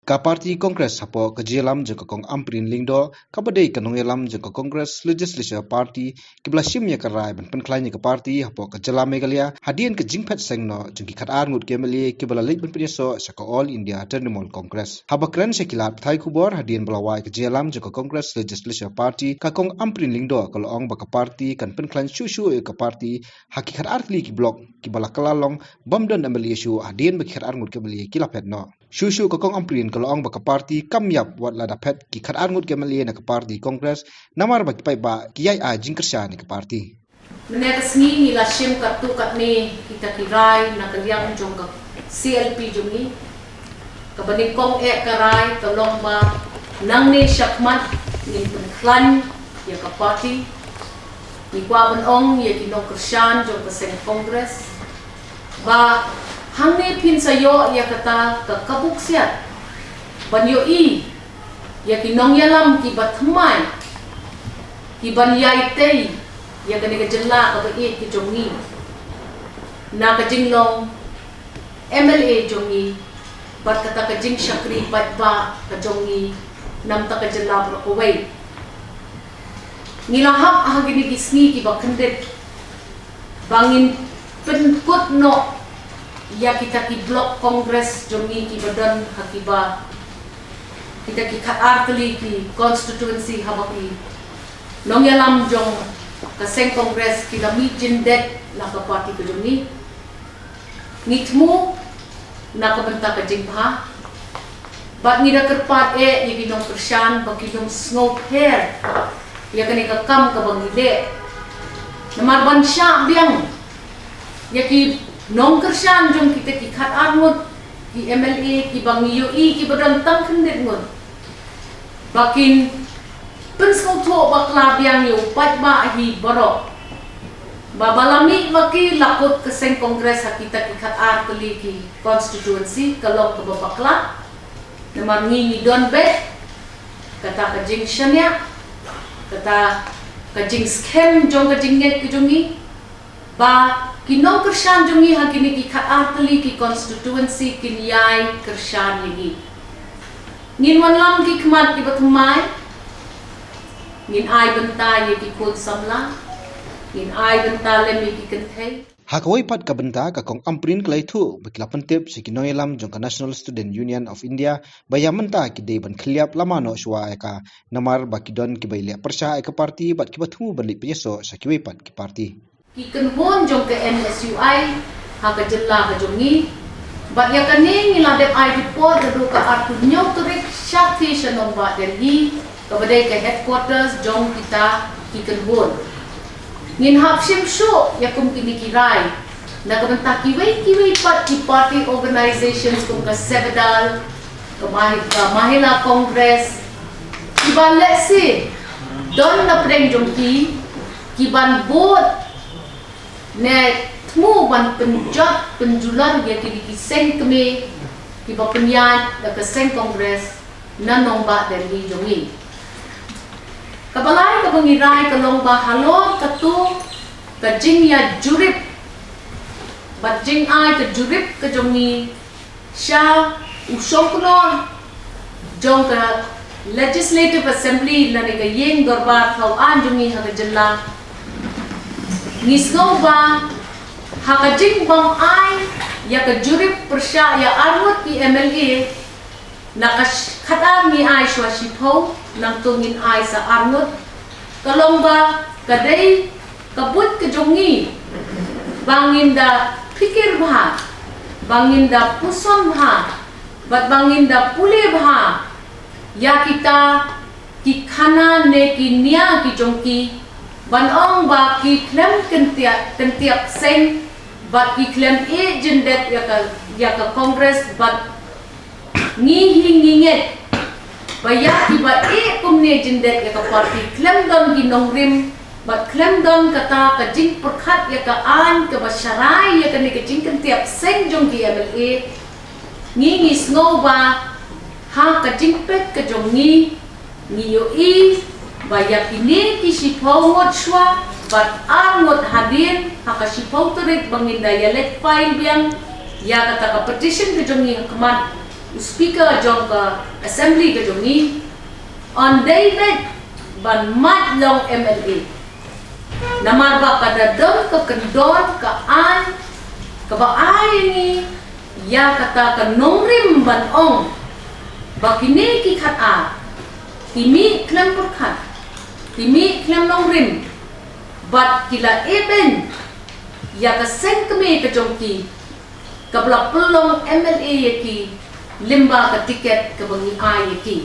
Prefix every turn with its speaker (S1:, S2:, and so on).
S1: Ka parti Kongres hapo kejelam jengka kong amprin lingdo kabadai kanongelam jengka Kongres Legislature Party kibla shimnya karai ban penklainya ke parti hapo kejelam megalia hadian ke jingpet sengno jengki khatar ngut kemeli kibla lek ban penyeso saka All India Trinamool Congress haba kren sekilat thai kubor hadian belawai kejelam jengka Kongres Legislature Party ka kong amprin lingdo kalong baka parti kan penklain shushu ke parti hakikat artli ki blok kibala kalalong bamdan ameli shu hadian baki khatar ngut kemeli kilapet no Shushu ka kong amprin kalau ang baka parti kamyap wat la dapet ki khat arngut kemalie na ka parti Kongres namar baki pai ba ki ai a jingkersha ni ka parti.
S2: Menek sni ni la shim kat tu kat ni kita kirai na kalyang jong ka CLP jong ni ka bani kong karai ka long ba nang ni syakmat ni penklan ya ka parti ni kwa ban ong ya ki nong kershan jong ka seng Kongres ba hang ni pin sayo ya kata ka kabuk siat ban yo I ya ki nong yalam ki batmai ki ban yai tei ya ka ni ka jela ka ba I ki jongi na ka jinglong MLA jongi bat kata ka jing syakri bat ba ka jongi nam ta ka jela pro kowai ngilahap ah gini gisni ki ba kendet bangin penkut no ya kita ki blok Kongres jongi ki badan hakiba kita ki khatar kali ki constituency habaki nong yalam jong kaseng Kongres kita mi jindet na ka parti ko jongi ngitmu na ka benta ka jingha bat ngida kerpat yagi nong persyan baki nong snow hair ya kani ka kam ka bangide namar bansya biang yaki nong kershan jong kita ki khat armut ki MLA ki bang UI ki badang tang kendet ngut bakin pensau tho bakla biang yo pat ba hi borok babalami baki lakut ke seng Kongres kita ki khat ar kali ki constituency kalau ke bakla namar ngi don be kata ka jing shanya kata ka jing scam jong ka jinget ki jongi ba kinong kershan jongi hakini ki khat artli ki constituency kinyai kershan lagi ngin wanlam ki khmat ki bathmai ngin ai benta ye ki khod samla ngin ai benta le mi ki kenthai
S1: Hakawai pat ka benta ka kong amprin klai thu bakla pentep sikinoyelam jong ka National Student Union of India bayamenta ki de ban khliap lamano shwa ka namar bakidon ki baile persha ka parti bat ki bathu banli peso sakiwai pat ki parti
S2: ki kenhon jong ke NSUI ha ka jella ka jongi bat ya kaning ngiladep ai report do ka artu nyotorik shakti shanong ba Delhi ka badai ka headquarters jong kita ki kenhon ngin hapshim sho ya kum kini kirai na ka benta kiwai pat ki party organizations kum ka Sevdal ka Mahila Congress ki ban lesi don na preng jong ki ban board ne tmu ban penjat penjulan ya ki seng keme ki ba penyat da ka seng Kongres na nong ba Delhi jongi kabalai ka bangirai ka long ba halo ka tu ka jing ya jurip ba jing ai ka jurip ka jongi sha usokno jong ka Legislative Assembly na ni ka yeng dorbar thau an jongi ha ka jilla ngisno ba hakajing bang ai ya ka jurip persya ya armut ki MLA na khatam ni ai shwa shipho nang tungin ai sa armut kalong ba kadai kabut ke jongi bangin da pikir bha bangin da puson bha bat bangin da pule bha ya kita ki khana ne ki nia ki jongki ban ong ba ki klem kentiap seng bat ki klem jendet ya ka Kongres bat nginget baya ki ba kumne jendet ya ka parti klem don ki nongrim bat klem don kata ka jing perkhat ya ka an ka basharai ya ka ni ka jing kentiap seng jong ki MLA ngi snow ba ha ka jing pet ka jong ni yo I baya kini ki sipau ngot shwa bat ngot hadin haka sipau terik banginda ya let file biang ya kata ka petition ke jongi kemat speaker jong ka assembly ka jong ni on David ban mat long MLA namar ba kadadam ka kendon ka an ka ba ay ni ya kata ka nongrim ban ong ba kini ki khat a timi klam pur khat timi klam nongrim bat kila eben ya ka sen kami ka jong ki ka bla pelong MLA ki limba ka tiket ka bangi ay ki